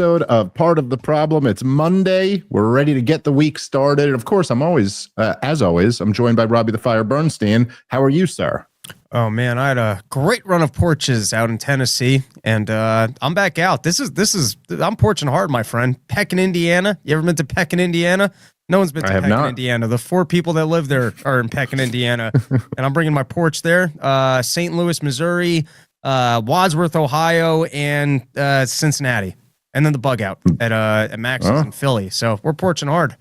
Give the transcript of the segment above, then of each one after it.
Of Part of the Problem. It's Monday. We're ready to get the week started. And of course, I'm always, as always, I'm joined by Robbie the Fire Bernstein. How are you, sir? Oh man, I had a great run of porches out in Tennessee, and I'm back out. I'm porching hard, my friend. Pekin, Indiana. You ever been to Pekin, Indiana? No one's been to Pekin, Indiana. The 4 people that live there are in Pekin, Indiana, and I'm bringing my porch there. St. Louis, Missouri, Wadsworth, Ohio, and Cincinnati, and then the bug out at Max's in Philly. So we're porching hard.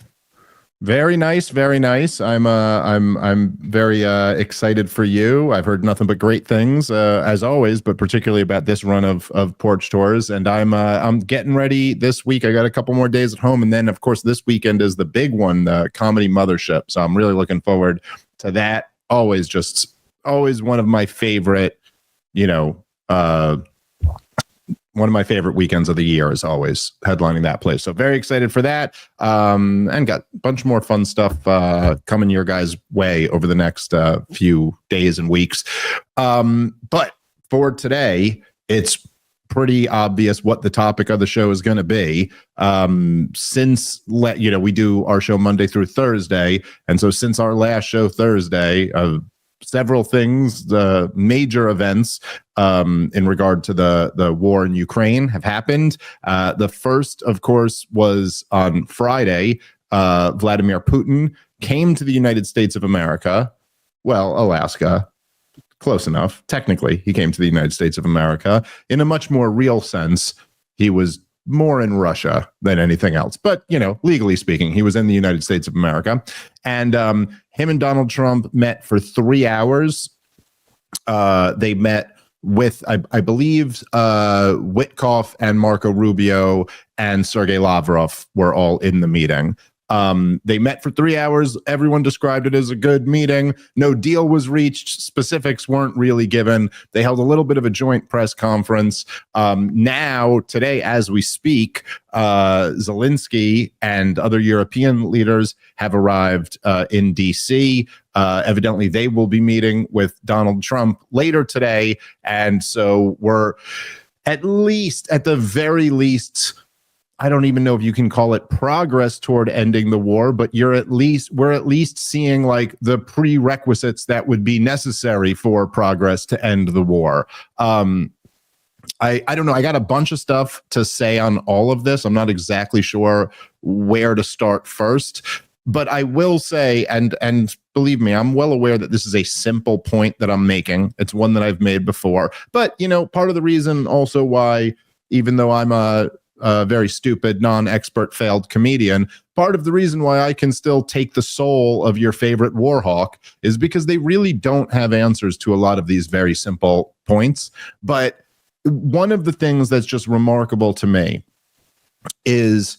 Very nice, very nice. I'm very excited for you. I've heard nothing but great things as always, but particularly about this run of porch tours. And I'm getting ready this week. I got a couple more days at home, and then of course this weekend is the big one, the Comedy Mothership. So I'm really looking forward to that. Always one of my favorite, one of my favorite weekends of the year is always headlining that place. So very excited for that. And got a bunch more fun stuff coming your guys' way over the next few days and weeks. But for today, it's pretty obvious what the topic of the show is going to be. Since we do our show Monday through Thursday. And so since our last show Thursday, several things, the major events in regard to the war in Ukraine have happened. The first, of course, was on Friday. Vladimir Putin came to the United States of America. Well, Alaska, close enough. Technically, he came to the United States of America. In a much more real sense, he was more in Russia than anything else. But, legally speaking, he was in the United States of America. And him and Donald Trump met for 3 hours. They met with, I believe, Witkoff and Marco Rubio and Sergei Lavrov were all in the meeting. They met for 3 hours. Everyone described it as a good meeting. No deal was reached. Specifics weren't really given. They held a little bit of a joint press conference. Now, today, as we speak, Zelensky and other European leaders have arrived in D.C. Evidently, they will be meeting with Donald Trump later today. And so we're at the very least, I don't even know if you can call it progress toward ending the war, but we're at least seeing like the prerequisites that would be necessary for progress to end the war. I don't know. I got a bunch of stuff to say on all of this. I'm not exactly sure where to start first, but I will say, and believe me, I'm well aware that this is a simple point that I'm making. It's one that I've made before, but part of the reason also why, even though I'm a very stupid, non-expert, failed comedian, part of the reason why I can still take the soul of your favorite war hawk is because they really don't have answers to a lot of these very simple points. But one of the things that's just remarkable to me is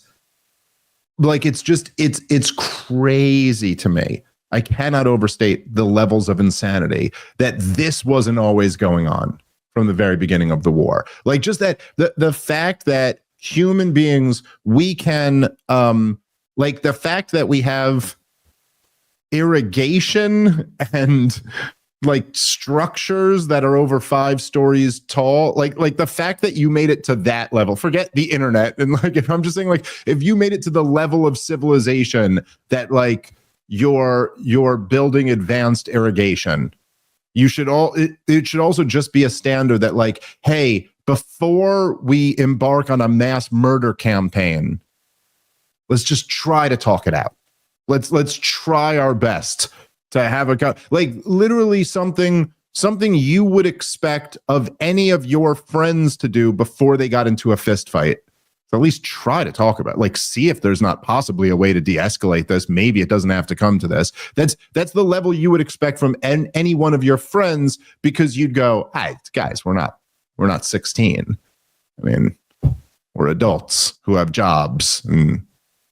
like, it's crazy to me. I cannot overstate the levels of insanity that this wasn't always going on from the very beginning of the war. Like, just that the fact that human beings, we can, like the fact that we have irrigation and like structures that are over 5 stories tall, like the fact that you made it to that level, forget the internet. And like, if I'm just saying, like, if you made it to the level of civilization that like you're building advanced irrigation, it should also just be a standard that like, hey, before we embark on a mass murder campaign, let's just try to talk it out. Let's try our best to have literally something you would expect of any of your friends to do before they got into a fist fight. So at least try to talk about it. Like, see if there's not possibly a way to de-escalate this. Maybe it doesn't have to come to this. That's the level you would expect from any one of your friends, because you'd go, "Hey, guys, we're not 16. I mean, we're adults who have jobs and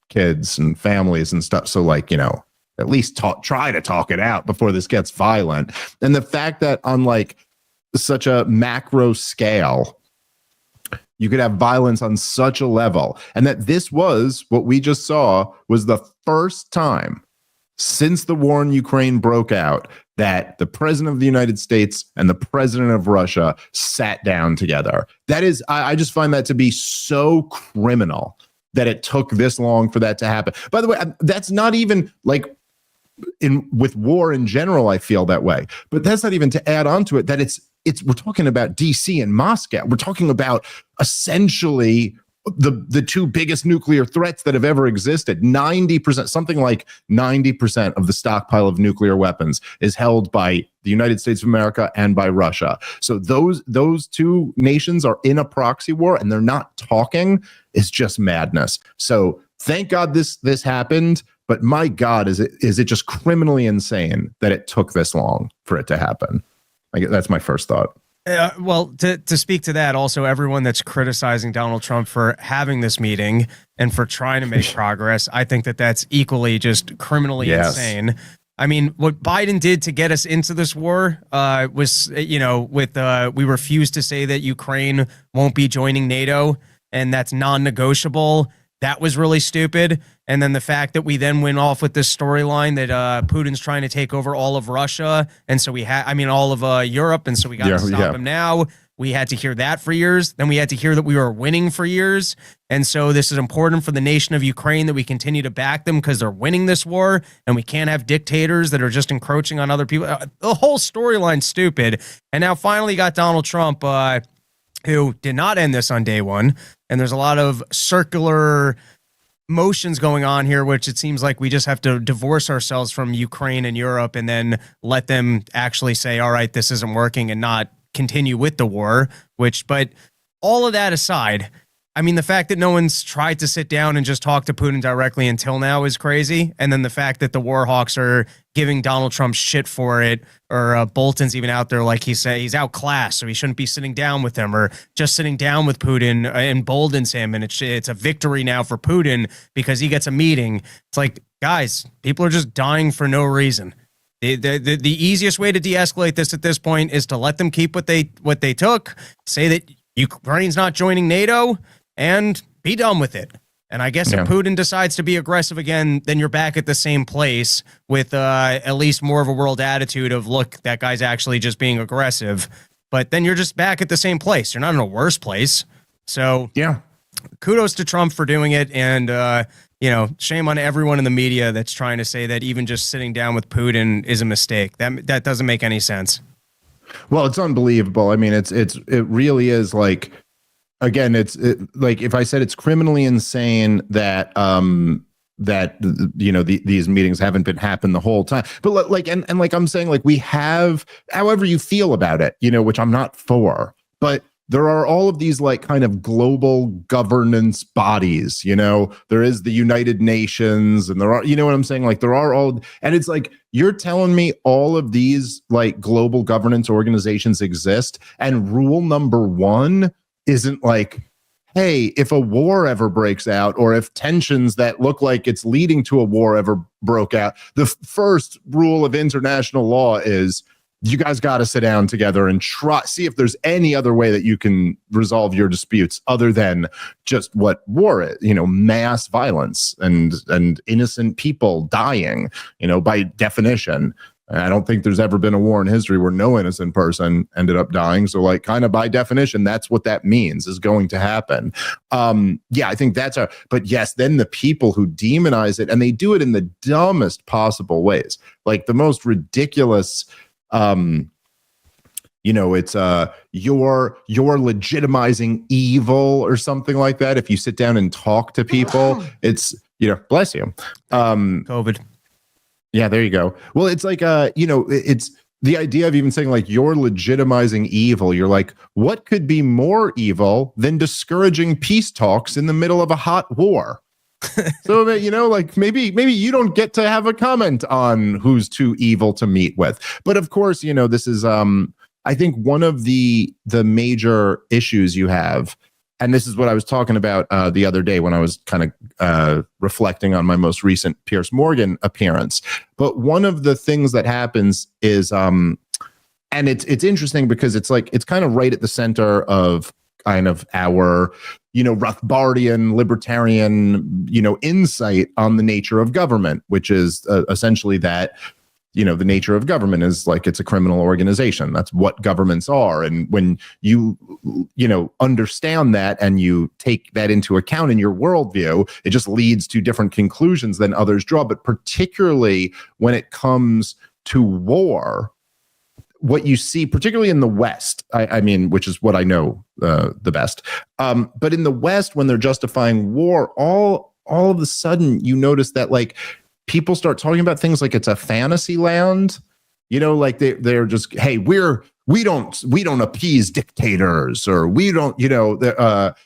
kids and families and stuff. So like, at least try to talk it out before this gets violent." And the fact that on like such a macro scale, you could have violence on such a level, and that this was what we just saw was the first time since the war in Ukraine broke out that the president of the United States and the president of Russia sat down together. That is, I just find that to be so criminal that it took this long for that to happen. By the way, that's not even like with war in general, I feel that way, but that's not even to add on to it that we're talking about DC and Moscow. We're talking about essentially the two biggest nuclear threats that have ever existed. 90%, something like 90% of the stockpile of nuclear weapons is held by the United States of America and by Russia. So those two nations are in a proxy war and they're not talking. It's just madness. So thank God this happened, but my God, is it just criminally insane that it took this long for it to happen? That's my first thought. Well, to speak to that, also everyone that's criticizing Donald Trump for having this meeting and for trying to make progress, I think that's equally just criminally insane. I mean, what Biden did to get us into this war was, we refused to say that Ukraine won't be joining NATO, and that's non-negotiable. That was really stupid. And then the fact that we then went off with this storyline that Putin's trying to take over all of Russia. And so all of Europe. And so we got to stop him now. We had to hear that for years. Then we had to hear that we were winning for years. And so this is important for the nation of Ukraine that we continue to back them because they're winning this war. And we can't have dictators that are just encroaching on other people. The whole storyline's stupid. And now finally got Donald Trump, who did not end this on day one. And there's a lot of circular motions going on here, which it seems like we just have to divorce ourselves from Ukraine and Europe and then let them actually say, all right, this isn't working and not continue with the war, but all of that aside, I mean, the fact that no one's tried to sit down and just talk to Putin directly until now is crazy. And then the fact that the war hawks are giving Donald Trump shit for it, or Bolton's even out there like he's outclassed, so he shouldn't be sitting down with him, or just sitting down with Putin emboldens him. And it's a victory now for Putin because he gets a meeting. It's like, guys, people are just dying for no reason. The easiest way to de-escalate this at this point is to let them keep what they took, say that Ukraine's not joining NATO, and be done with it. And I guess if Putin decides to be aggressive again, then you're back at the same place with at least more of a world attitude of, look, that guy's actually just being aggressive. But then you're just back at the same place. You're not in a worse place. So kudos to Trump for doing it. And, shame on everyone in the media that's trying to say that even just sitting down with Putin is a mistake. That doesn't make any sense. Well, it's unbelievable. I mean, it really is like, again, like if I said it's criminally insane that these meetings haven't been happening the whole time, but like I'm saying, like, we have, however you feel about it, which I'm not for, but there are all of these like kind of global governance bodies, there is the United Nations, and there are, what I'm saying? Like there are all, and it's like, you're telling me all of these like global governance organizations exist, and rule number one isn't like, hey, if a war ever breaks out, or if tensions that look like it's leading to a war ever broke out, the first rule of international law is you guys got to sit down together and see if there's any other way that you can resolve your disputes other than just what war is, mass violence and innocent people dying, by definition. I don't think there's ever been a war in history where no innocent person ended up dying. So like kind of by definition, that's what that means is going to happen. I think but yes, then the people who demonize it, and they do it in the dumbest possible ways, like the most ridiculous, it's you're legitimizing evil or something like that. If you sit down and talk to people, it's, bless you. COVID. Yeah, there you go. Well, it's like, it's the idea of even saying like you're legitimizing evil. You're like, what could be more evil than discouraging peace talks in the middle of a hot war? So, like maybe you don't get to have a comment on who's too evil to meet with. But of course, this is, I think one of the major issues you have, and this is what I was talking about the other day when I was kind of reflecting on my most recent Piers Morgan appearance. But one of the things that happens is, and it's interesting because it's like, it's kind of right at the center of kind of our, Rothbardian libertarian, insight on the nature of government, which is essentially that, the nature of government is like it's a criminal organization. That's what governments are. And when you understand that and you take that into account in your worldview, it just leads to different conclusions than others draw. But particularly when it comes to war, what you see, particularly in the West, I mean, which is what I know the best. But in the West, when they're justifying war, all of a sudden you notice that like people start talking about things like it's a fantasy land, like they're just, hey, we don't appease dictators, or we don't,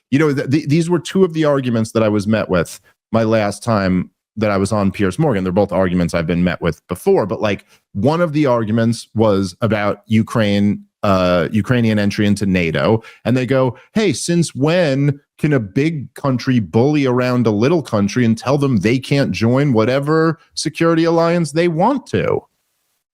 these were two of the arguments that I was met with my last time that I was on Piers Morgan. They're both arguments I've been met with before, but like one of the arguments was about Ukrainian entry into NATO. And they go, hey, since when can a big country bully around a little country and tell them they can't join whatever security alliance they want to?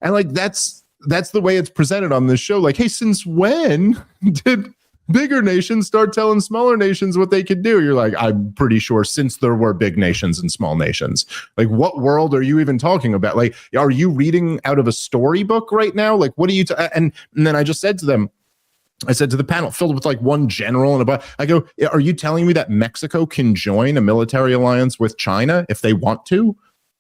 And like, that's the way it's presented on this show. Like, hey, since when did bigger nations start telling smaller nations what they could do? You're like, I'm pretty sure since there were big nations and small nations. Like, what world are you even talking about? Like, are you reading out of a storybook right now? Like, what are you? And then I just said to them, I said to the panel filled with like one general and I go, are you telling me that Mexico can join a military alliance with China if they want to?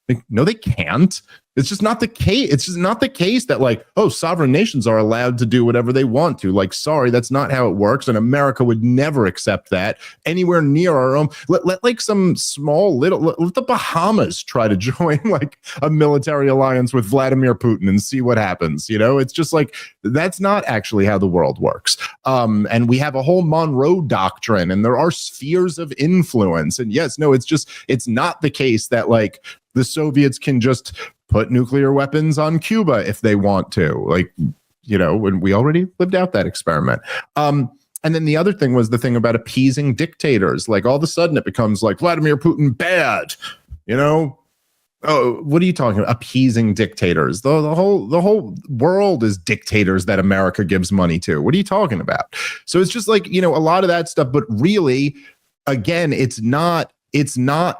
Like, no, they can't. It's just not the case. It's just not the case that like, oh, sovereign nations are allowed to do whatever they want to. Like, sorry, that's not how it works. And America would never accept that anywhere near our own. Let like some small let the Bahamas try to join like a military alliance with Vladimir Putin and see what happens. It's just like, that's not actually how the world works. And we have a whole Monroe Doctrine, and there are spheres of influence. And yes, no, it's not the case that like the Soviets can just put nuclear weapons on Cuba if they want to, like, when we already lived out that experiment. And then the other thing was the thing about appeasing dictators. Like all of a sudden it becomes like Vladimir Putin bad, Oh, what are you talking about? Appeasing dictators. The whole world is dictators that America gives money to. What are you talking about? So it's just like, a lot of that stuff, but really, again, it's not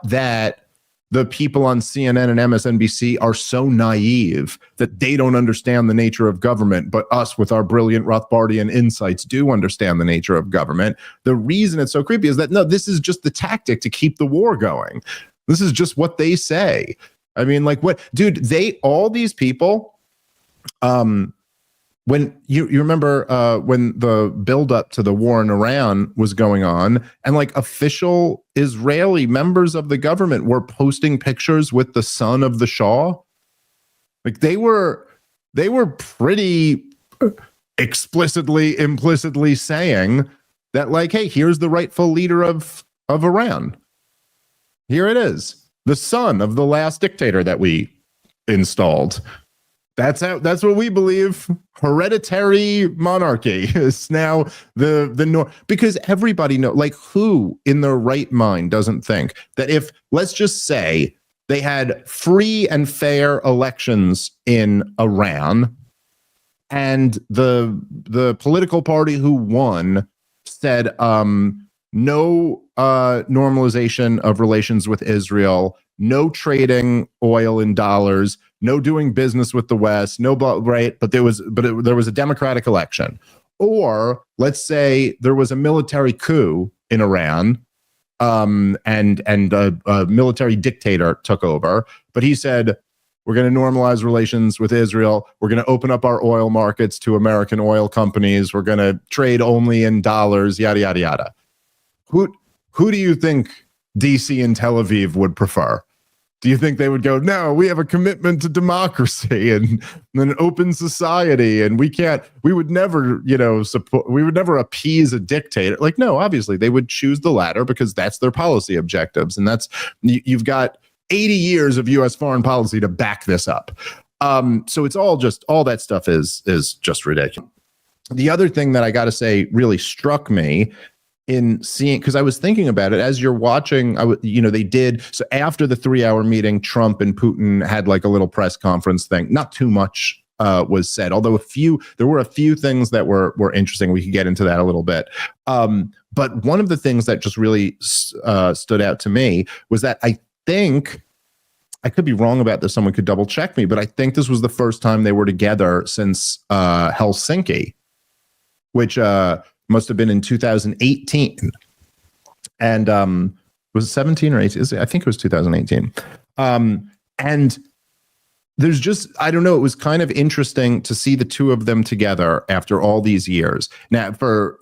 that the people on CNN and MSNBC are so naive that they don't understand the nature of government, but us with our brilliant Rothbardian insights do understand the nature of government. The reason it's so creepy is that, no, this is just the tactic to keep the war going. This is just what they say. I mean, like what, dude, all these people, when you remember when the buildup to the war in Iran was going on, and like official Israeli members of the government were posting pictures with the son of the Shah, like they were pretty implicitly saying that, like, hey, here's the rightful leader of Iran. Here it is, the son of the last dictator that we installed. That's what we believe. Hereditary monarchy is now the norm, because everybody knows, like, who in their right mind doesn't think that if, let's just say, they had free and fair elections in Iran, and the political party who won said no normalization of relations with Israel, no trading oil in dollars, no doing business with the West, right? But there was a democratic election. Or let's say there was a military coup in Iran, and a military dictator took over, but he said, we're going to normalize relations with Israel. We're going to open up our oil markets to American oil companies. We're going to trade only in dollars, yada, yada, yada. Who do you think DC and Tel Aviv would prefer? Do you think they would go, no, we have a commitment to democracy and an open society, and we would never, we would never appease a dictator? Like, no, obviously they would choose the latter because that's their policy objectives. And you've got 80 years of U.S. foreign policy to back this up. So it's all that stuff is just ridiculous. The other thing that I got to say really struck me in seeing, because I was thinking about it as you're watching, they did. So after the 3-hour meeting, Trump and Putin had like a little press conference thing. Not too much was said, although there were a few things that were interesting. We could get into that a little bit. But one of the things that just really stood out to me was that I think I could be wrong about this. Someone could double check me, but I think this was the first time they were together since Helsinki, which must have been in 2018. And was it 17 or 18? I think it was 2018. And there's just, I don't know, it was kind of interesting to see the two of them together after all these years. Now, for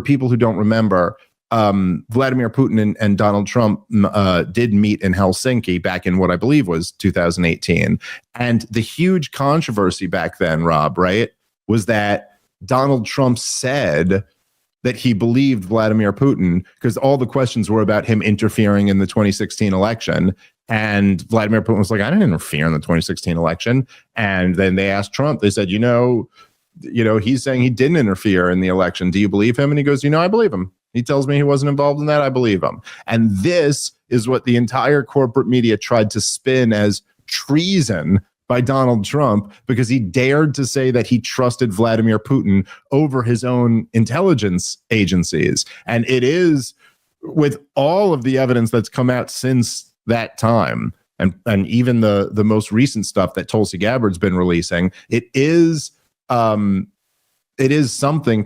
people who don't remember, Vladimir Putin and Donald Trump did meet in Helsinki back in what I believe was 2018. And the huge controversy back then, Rob, right, was that Donald Trump said that he believed Vladimir Putin because all the questions were about him interfering in the 2016 election. And Vladimir Putin was like, I didn't interfere in the 2016 election. And then they asked Trump, they said, he's saying he didn't interfere in the election. Do you believe him? And he goes, I believe him. He tells me he wasn't involved in that. I believe him. And this is what the entire corporate media tried to spin as treason by Donald Trump because he dared to say that he trusted Vladimir Putin over his own intelligence agencies. And it is, with all of the evidence that's come out since that time, and even the most recent stuff that Tulsi Gabbard's been releasing, it is something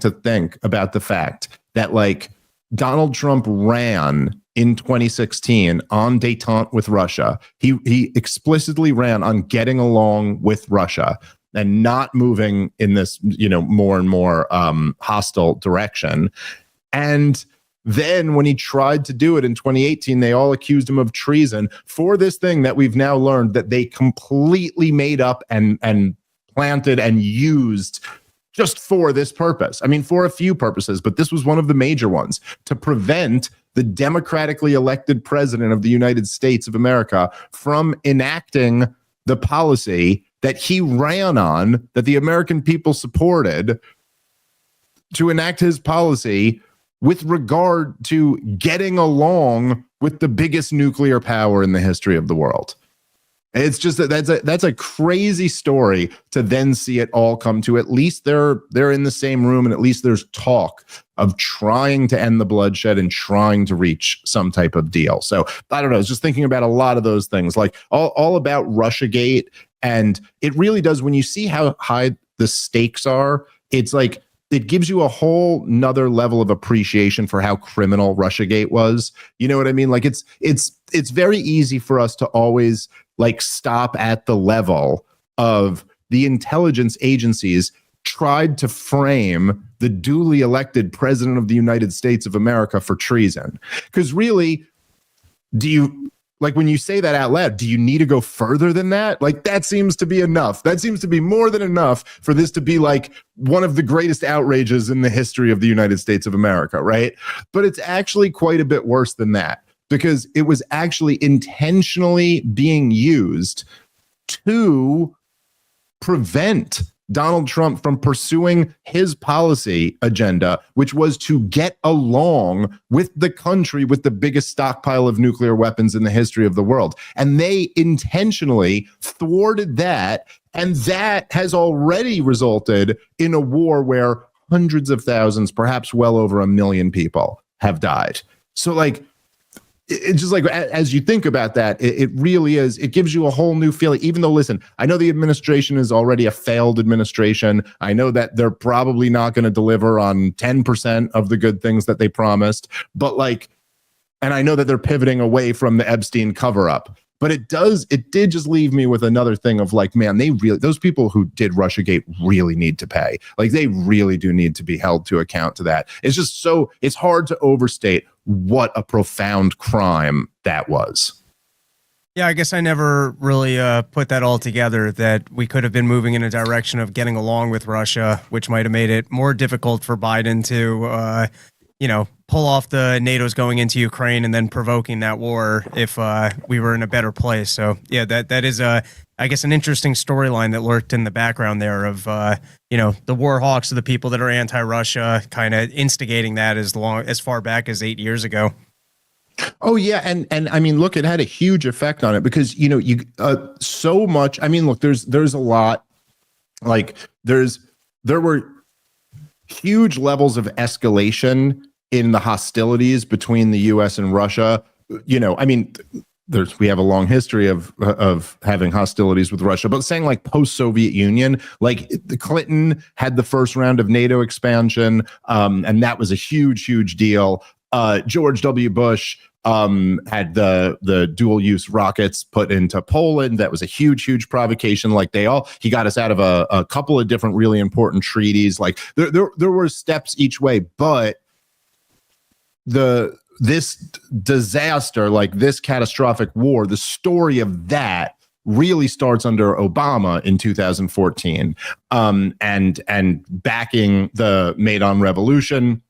to think about the fact that, like, Donald Trump ran in 2016 on détente with Russia. He explicitly ran on getting along with Russia and not moving in this, more and more hostile direction. And then when he tried to do it in 2018, they all accused him of treason for this thing that we've now learned that they completely made up and planted and used just for this purpose. I mean, for a few purposes, but this was one of the major ones, to prevent the democratically elected president of the United States of America from enacting the policy that he ran on, that the American people supported, to enact his policy with regard to getting along with the biggest nuclear power in the history of the world. It's just that's a crazy story to then see it all come to. At least they're in the same room, and at least there's talk of trying to end the bloodshed and trying to reach some type of deal. So I don't know. I was just thinking about a lot of those things, like all about Russiagate, and it really does. When you see how high the stakes are, it's like, it gives you a whole nother level of appreciation for how criminal Russiagate was. You know what I mean? Like it's very easy for us to always like stop at the level of the intelligence agencies tried to frame the duly elected president of the United States of America for treason. Because really, like when you say that out loud, do you need to go further than that? Like that seems to be enough. That seems to be more than enough for this to be like one of the greatest outrages in the history of the United States of America, right? But it's actually quite a bit worse than that, because it was actually intentionally being used to prevent Donald Trump from pursuing his policy agenda, which was to get along with the country with the biggest stockpile of nuclear weapons in the history of the world. And they intentionally thwarted that. And that has already resulted in a war where hundreds of thousands, perhaps well over 1 million people have died. So like, it's just like, as you think about that, it really is, it gives you a whole new feeling, even though, listen, I know the administration is already a failed administration. I know that they're probably not going to deliver on 10% of the good things that they promised, but like, and I know that they're pivoting away from the Epstein cover up, but it did just leave me with another thing of like, man, those people who did Russiagate really need to pay. Like they really do need to be held to account to that. It's just it's hard to overstate what a profound crime that was. Yeah, I guess I never really put that all together, that we could have been moving in a direction of getting along with Russia, which might have made it more difficult for Biden to, pull off the NATO's going into Ukraine and then provoking that war if we were in a better place. So, yeah, that is, I guess, an interesting storyline that lurked in the background there of, the war hawks are the people that are anti-Russia, kind of instigating that as far back as 8 years ago. Oh yeah, and I mean, look, it had a huge effect on it because so much. I mean, look, there's a lot. Like there were huge levels of escalation in the hostilities between the U.S. and Russia. I mean, we have a long history of having hostilities with Russia, but saying like post-Soviet Union, like the Clinton had the first round of NATO expansion, and that was a huge deal. George W. Bush had the dual use rockets put into Poland. That was a huge provocation. Like he got us out of a couple of different really important treaties. Like there were steps each way, but this disaster, like this catastrophic war, the story of that really starts under Obama in 2014, and backing the Maidan Revolution,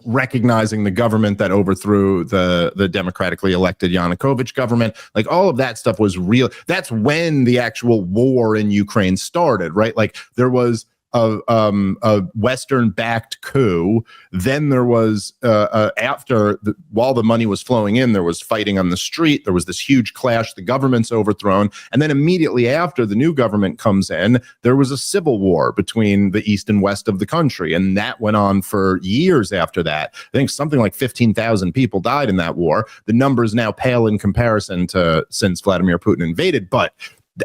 recognizing the government that overthrew the democratically elected Yanukovych government. Like all of that stuff was real. That's when the actual war in Ukraine started, right? Like there was a Western-backed coup. Then there was while the money was flowing in, there was fighting on the street. There was this huge clash. The government's overthrown, and then immediately after the new government comes in, there was a civil war between the east and west of the country, and that went on for years after that. I think something like 15,000 people died in that war. The numbers now pale in comparison to since Vladimir Putin invaded, but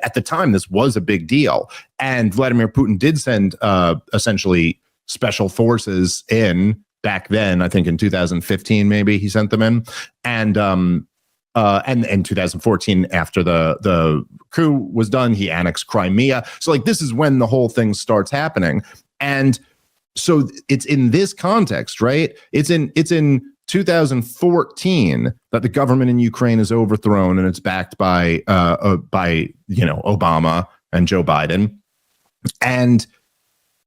at the time, this was a big deal. And Vladimir Putin did send essentially special forces in back then. I think in 2015, maybe he sent them in. And in 2014, after the coup was done, he annexed Crimea. So like this is when the whole thing starts happening. And so it's in this context, right? It's in 2014 that the government in Ukraine is overthrown, and it's backed by Obama and Joe Biden, and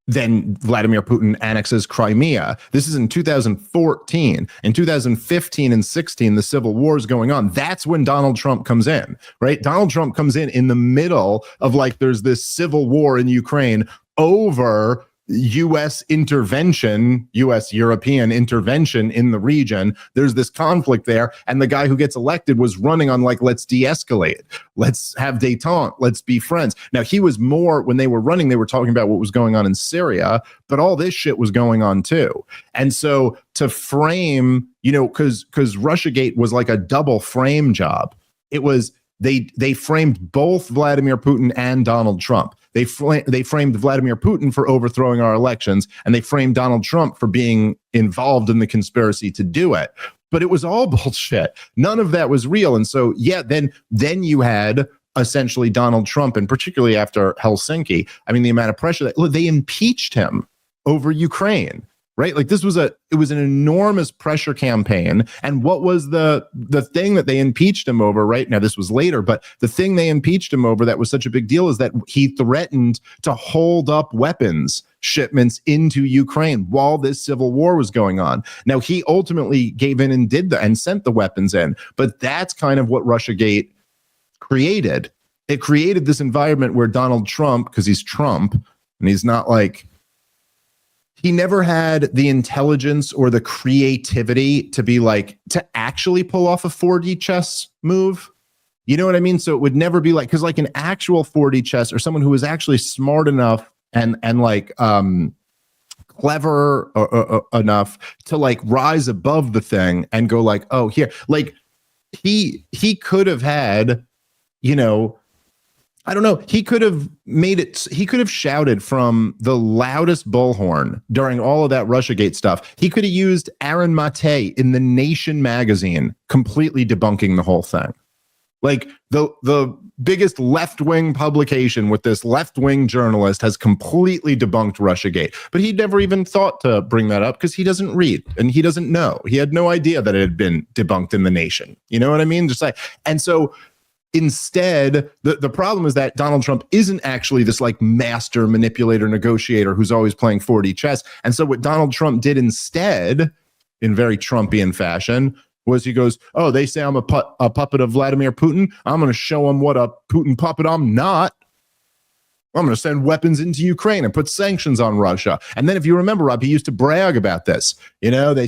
then Vladimir Putin annexes Crimea. This is in 2014. In 2015 and 16, the civil war is going on. That's when Donald Trump comes in, right? Donald Trump comes in the middle of like there's this civil war in Ukraine over U.S. intervention, U.S. European intervention in the region. There's this conflict there, and the guy who gets elected was running on like, let's de-escalate, let's have détente, let's be friends. Now he was more, when they were running, they were talking about what was going on in Syria, but all this shit was going on too. And so to frame, because Russiagate was like a double frame job. It was they framed both Vladimir Putin and Donald Trump. They framed Vladimir Putin for overthrowing our elections, and they framed Donald Trump for being involved in the conspiracy to do it. But it was all bullshit. None of that was real. And so, yeah, then you had essentially Donald Trump, and particularly after Helsinki, I mean, the amount of pressure that they impeached him over Ukraine. Right? Like it was an enormous pressure campaign. And what was the thing that they impeached him over? Right now, this was later, but the thing they impeached him over that was such a big deal is that he threatened to hold up weapons shipments into Ukraine while this civil war was going on. Now, he ultimately gave in and and sent the weapons in, but that's kind of what Russiagate created. It created this environment where Donald Trump, because he's Trump, and he's not like, he never had the intelligence or the creativity to be like, to actually pull off a 4D chess move. You know what I mean? So it would never be like, because like an actual 4D chess, or someone who was actually smart enough and like clever enough to like rise above the thing and go like, oh, here, like he could have had, I don't know. He could have shouted from the loudest bullhorn during all of that Russiagate stuff. He could have used Aaron Mate in The Nation magazine, completely debunking the whole thing. Like the biggest left-wing publication with this left-wing journalist has completely debunked Russiagate, but he never even thought to bring that up because he doesn't read and he doesn't know. He had no idea that it had been debunked in The Nation. You know what I mean? Just like, and so instead, the problem is that Donald Trump isn't actually this like master manipulator, negotiator who's always playing 4D chess. And so what Donald Trump did instead, in very Trumpian fashion, was he goes, oh, they say I'm a puppet of Vladimir Putin. I'm going to show them what a Putin puppet I'm not. I'm going to send weapons into Ukraine and put sanctions on Russia. And then if you remember, Rob, he used to brag about this. They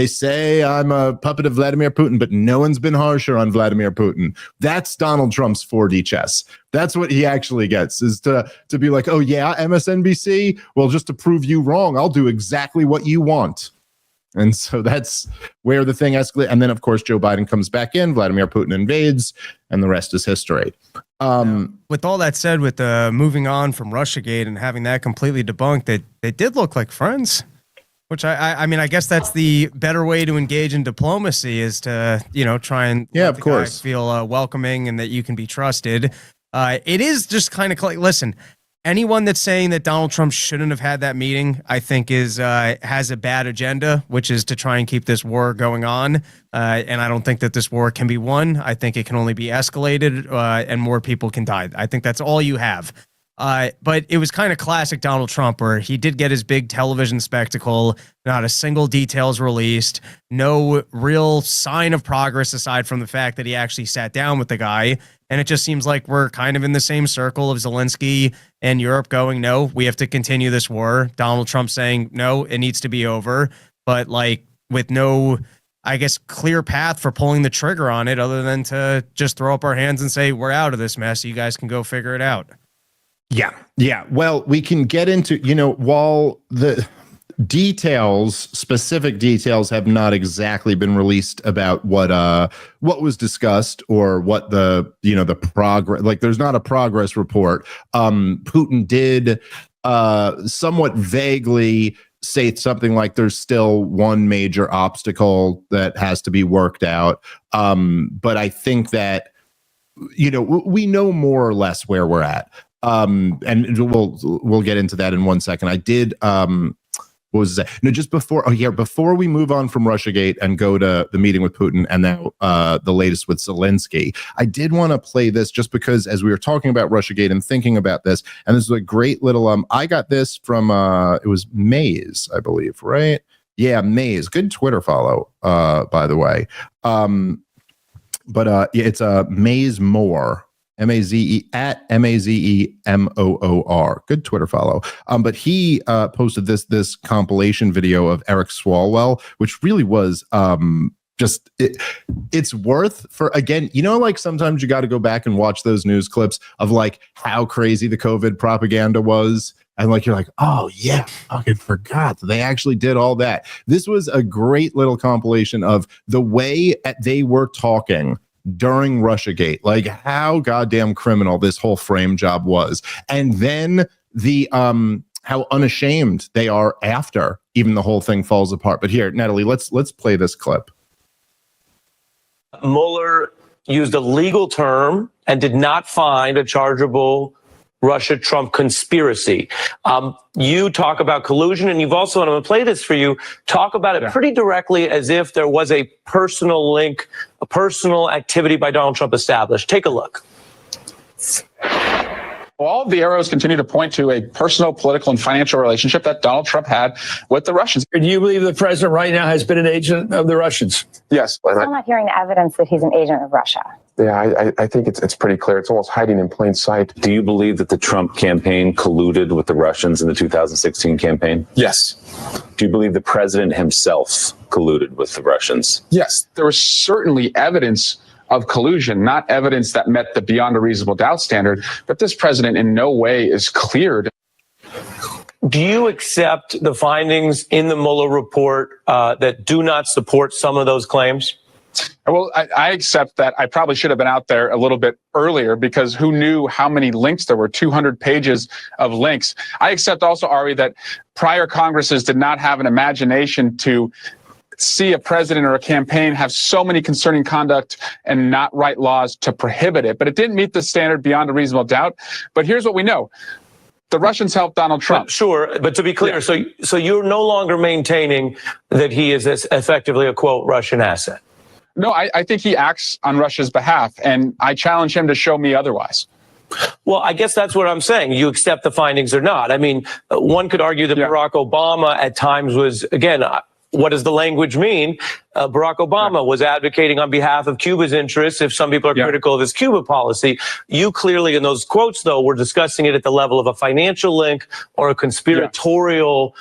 say I'm a puppet of Vladimir Putin, but no one's been harsher on Vladimir Putin. That's Donald Trump's 4D chess. That's what he actually gets, is to be like, oh yeah, MSNBC? Well, just to prove you wrong, I'll do exactly what you want. And so that's where the thing escalated. And then, of course, Joe Biden comes back in, Vladimir Putin invades, and the rest is history. With all that said, with moving on from Russiagate and having that completely debunked, they did look like friends, which I mean, I guess that's the better way to engage in diplomacy is to, try and let the guy feel welcoming and that you can be trusted. It is just kind of like, listen, anyone that's saying that Donald Trump shouldn't have had that meeting, I think has a bad agenda, which is to try and keep this war going on. And I don't think that this war can be won. I think it can only be escalated and more people can die. I think that's all you have. But it was kind of classic Donald Trump, where he did get his big television spectacle, not a single details released, no real sign of progress aside from the fact that he actually sat down with the guy. And it just seems like we're kind of in the same circle of Zelensky and Europe going, no, we have to continue this war. Donald Trump saying, no, it needs to be over. But like with no, I guess, clear path for pulling the trigger on it other than to just throw up our hands and say, we're out of this mess. You guys can go figure it out. Yeah. Well, we can get into, while the specific details have not exactly been released about what was discussed or what the progress, like there's not a progress report. Putin did somewhat vaguely say something like there's still one major obstacle that has to be worked out. But I think that, we know more or less where we're at. And we'll get into that in 1 second. I did, what was that? No, just before we move on from Russiagate and go to the meeting with Putin and now the latest with Zelensky, I did want to play this just because as we were talking about Russiagate and thinking about this, and this is a great little, I got this from, it was Maze, I believe, right? Yeah, Maze, good Twitter follow, by the way. But it's Maze Moore. M-A-Z-E at M-A-Z-E-M-O-O-R. Good Twitter follow. But he posted this compilation video of Eric Swalwell, which really was it's worth for, again, like sometimes you got to go back and watch those news clips of like how crazy the COVID propaganda was. And like, you're like, oh yeah, I forgot they actually did all that. This was a great little compilation of the way they were talking during Russiagate, like how goddamn criminal this whole frame job was. And then the how unashamed they are after even the whole thing falls apart. But here, Natalie, let's play this clip. Mueller used a legal term and did not find a chargeable Russia-Trump conspiracy. You talk about collusion, and you've also, and I'm going to play this for you, talk about it pretty directly as if there was a personal link, a personal activity by Donald Trump established. Take a look. All the arrows continue to point to a personal, political, and financial relationship that Donald Trump had with the Russians. Do you believe the president right now has been an agent of the Russians? Yes. I'm not hearing the evidence that he's an agent of Russia. Yeah, I think it's pretty clear. It's almost hiding in plain sight. Do you believe that the Trump campaign colluded with the Russians in the 2016 campaign? Yes. Do you believe the president himself colluded with the Russians? Yes. There was certainly evidence of collusion, not evidence that met the beyond a reasonable doubt standard, but this president in no way is cleared. Do you accept the findings in the Mueller report that do not support some of those claims? Well, I accept that I probably should have been out there a little bit earlier because who knew how many links there were, 200 pages of links. I accept also, Ari, that prior Congresses did not have an imagination to see a president or a campaign have so many concerning conduct and not write laws to prohibit it. But it didn't meet the standard beyond a reasonable doubt. But here's what we know. The Russians helped Donald Trump. Sure, but to be clear, so you're no longer maintaining that he is effectively a, quote, Russian asset. No, I think he acts on Russia's behalf, and I challenge him to show me otherwise. Well, I guess that's what I'm saying. You accept the findings or not. I mean, one could argue that Barack Obama at times was, again, what does the language mean? Barack Obama was advocating on behalf of Cuba's interests if some people are critical of his Cuba policy. You clearly, in those quotes, though, were discussing it at the level of a financial link or a conspiratorial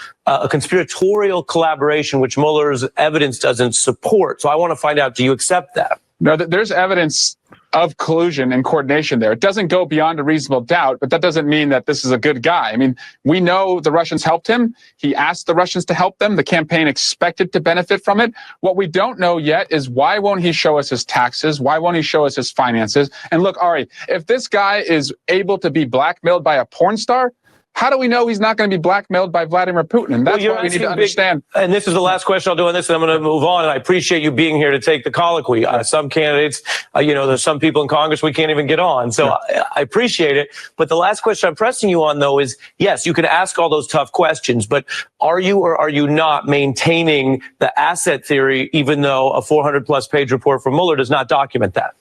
collaboration, which Mueller's evidence doesn't support. So I want to find out, do you accept that? No, there's evidence of collusion and coordination there. It doesn't go beyond a reasonable doubt, but that doesn't mean that this is a good guy. I mean, we know the Russians helped him. He asked the Russians to help them. The campaign expected to benefit from it. What we don't know yet is why won't he show us his taxes? Why won't he show us his finances? And look, Ari, if this guy is able to be blackmailed by a porn star, how do we know he's not going to be blackmailed by Vladimir Putin? And that's what we need to understand. And this is the last question I'll do on this, and I'm going to move on. And I appreciate you being here to take the colloquy. Some candidates, there's some people in Congress we can't even get on. So I appreciate it. But the last question I'm pressing you on, though, is, yes, you can ask all those tough questions, but are you or are you not maintaining the asset theory, even though a 400-plus page report from Mueller does not document that?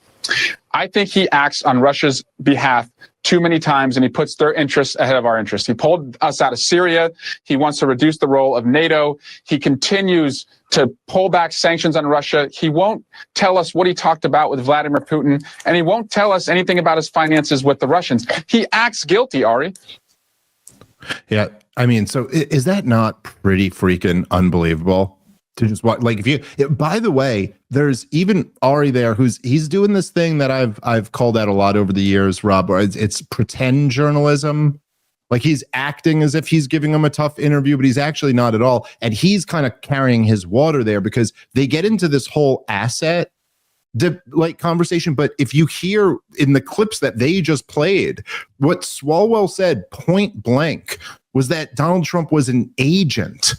I think he acts on Russia's behalf too many times, and he puts their interests ahead of our interests. He pulled us out of Syria. He wants to reduce the role of NATO. He continues to pull back sanctions on Russia. He won't tell us what he talked about with Vladimir Putin, and he won't tell us anything about his finances with the Russians. He acts guilty, Ari. Yeah, I mean, so is that not pretty freaking unbelievable? To just watch, like, by the way, there's even Ari there he's doing this thing that I've called out a lot over the years, Rob, where it's pretend journalism. Like, he's acting as if he's giving him a tough interview, but he's actually not at all. And he's kind of carrying his water there because they get into this whole asset conversation. But if you hear in the clips that they just played, what Swalwell said point blank was that Donald Trump was an agent.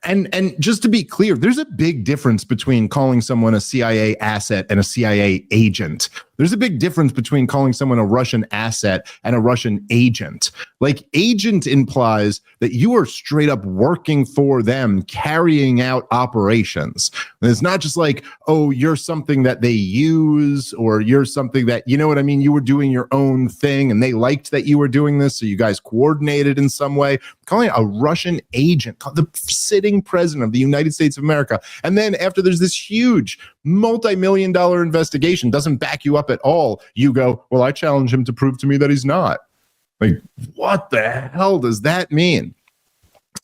And just to be clear, there's a big difference between calling someone a CIA asset and a CIA agent. There's a big difference between calling someone a Russian asset and a Russian agent. Like, agent implies that you are straight up working for them, carrying out operations. And it's not just like, oh, you're something that they use, or you're something that, you know what I mean? You were doing your own thing and they liked that you were doing this, so you guys coordinated in some way. Calling it a Russian agent, the sitting president of the United States of America. And then after there's this huge multi-million-dollar investigation, doesn't back you up at all, you go, well, I challenge him to prove to me that he's not. Like, what the hell does that mean?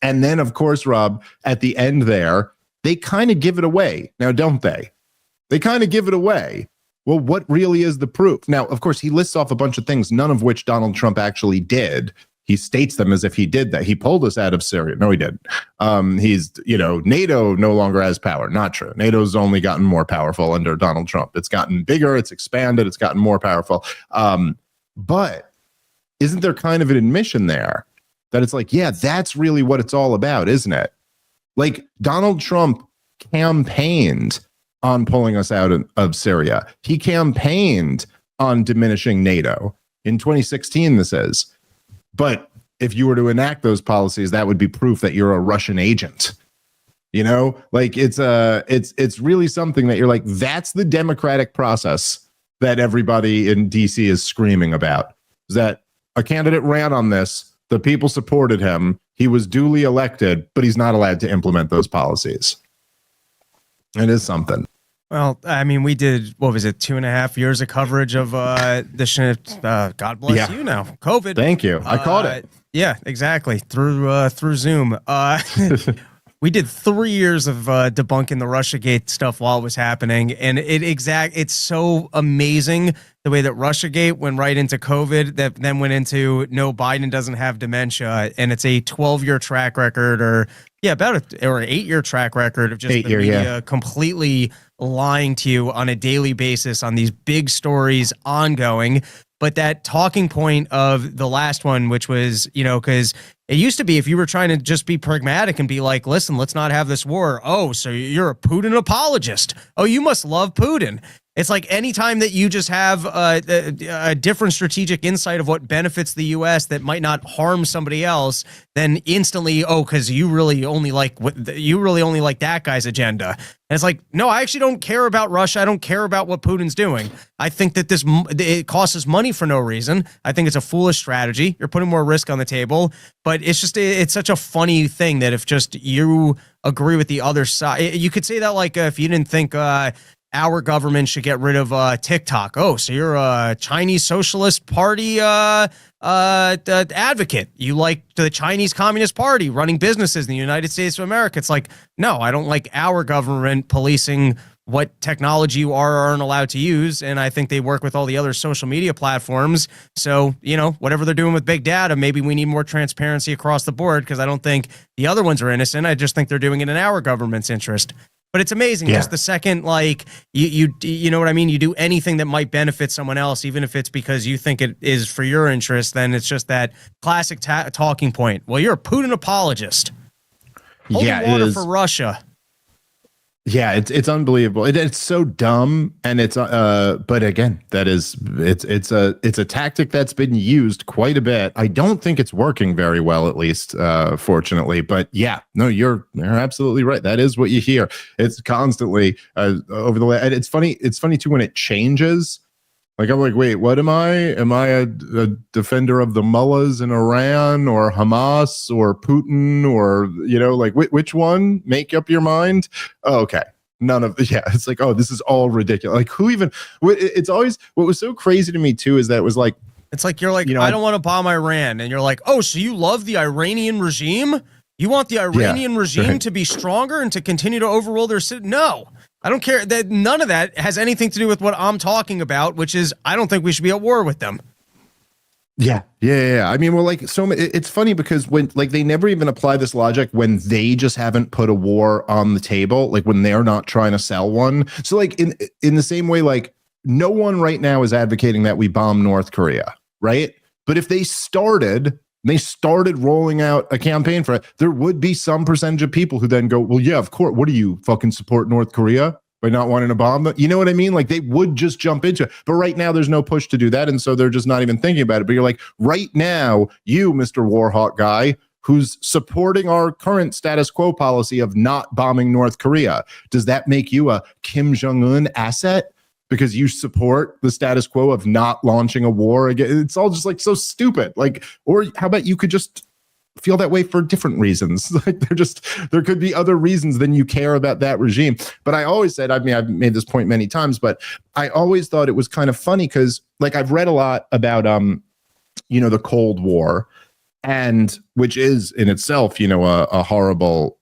And then, of course, Rob, at the end there, they kind of give it away. Now, don't they? They kind of give it away. Well, what really is the proof? Now, of course, he lists off a bunch of things, none of which Donald Trump actually did. He states them as if he did that. He pulled us out of Syria. No, he didn't. NATO no longer has power. Not true. NATO's only gotten more powerful under Donald Trump. It's gotten bigger. It's expanded. It's gotten more powerful. But isn't there kind of an admission there that it's like, yeah, that's really what it's all about, isn't it? Like, Donald Trump campaigned on pulling us out of Syria. He campaigned on diminishing NATO. In 2016, this is. But if you were to enact those policies, that would be proof that you're a Russian agent. You know, like, it's really something that you're like, that's the democratic process that everybody in DC is screaming about. Is that a candidate ran on this, the people supported him, he was duly elected, but he's not allowed to implement those policies. It is something. Well, I mean, we did, what was it, 2.5 years of coverage of the shit. God bless you now, COVID. Thank you. I caught it. Yeah, exactly. Through Zoom. We did 3 years of debunking the Russiagate stuff while it was happening. And it's so amazing the way that Russiagate went right into COVID, that then went into, no, Biden doesn't have dementia. And it's a 12-year track record, or about an 8-year track record of just the media completely lying to you on a daily basis on these big stories ongoing. But that talking point of the last one, which was, because it used to be, if you were trying to just be pragmatic and be like, listen, let's not have this war. Oh, so you're a Putin apologist. Oh, you must love Putin. It's like, anytime that you just have a different strategic insight of what benefits the U.S. that might not harm somebody else, then instantly, because you really only like that guy's agenda. And it's like, no, I actually don't care about Russia. I don't care about what Putin's doing. I think that it costs us money for no reason. I think it's a foolish strategy. You're putting more risk on the table. But it's such a funny thing that if just you agree with the other side, you could say that, like, if you didn't think our government should get rid of TikTok. Oh, so you're a Chinese Socialist Party advocate. You like the Chinese Communist Party running businesses in the United States of America. It's like, no, I don't like our government policing what technology you are or aren't allowed to use. And I think they work with all the other social media platforms. So, whatever they're doing with big data, maybe we need more transparency across the board, because I don't think the other ones are innocent. I just think they're doing it in our government's interest. But it's amazing. Just the second, you know what I mean? You do anything that might benefit someone else, even if it's because you think it is for your interest, then it's just that classic talking point. Well, you're a Putin apologist. Holding water for Russia. Yeah, it's unbelievable. It's so dumb, and but again, it's a tactic that's been used quite a bit. I don't think it's working very well, at least, fortunately. But yeah, no, you're absolutely right. That is what you hear. It's constantly over the. And it's funny. It's funny too when it changes. Like, I'm like, wait, what am I? Am I a defender of the mullahs in Iran, or Hamas, or Putin, or, which one? Make up your mind. Oh, okay. None of, it's like, oh, this is all ridiculous. Like, who even, it's always, what was so crazy to me too, is that it was like, it's like, you're like, I don't want to bomb Iran. And you're like, oh, so you love the Iranian regime? You want the Iranian regime to be stronger and to continue to overrule their city? No. I don't care. That none of that has anything to do with what I'm talking about, which is I don't think we should be at war with them. Yeah. I mean, well, it's funny because when they never even apply this logic when they just haven't put a war on the table, like when they're not trying to sell one. So in the same way, no one right now is advocating that we bomb North Korea, right? But if they started rolling out a campaign for it, there would be some percentage of people who then go, well, yeah, of course. What do you fucking support North Korea by not wanting to bomb them? You know what I mean? Like, they would just jump into it. But right now there's no push to do that. And so they're just not even thinking about it. But you're like, right now, you, Mr. Warhawk guy, who's supporting our current status quo policy of not bombing North Korea, does that make you a Kim Jong-un asset? Because you support the status quo of not launching a war again. It's all just so stupid. Or how about you could just feel that way for different reasons? There could be other reasons than you care about that regime. But I always said, I've made this point many times, but I always thought it was kind of funny because I've read a lot about, the Cold War, and which is in itself, a horrible,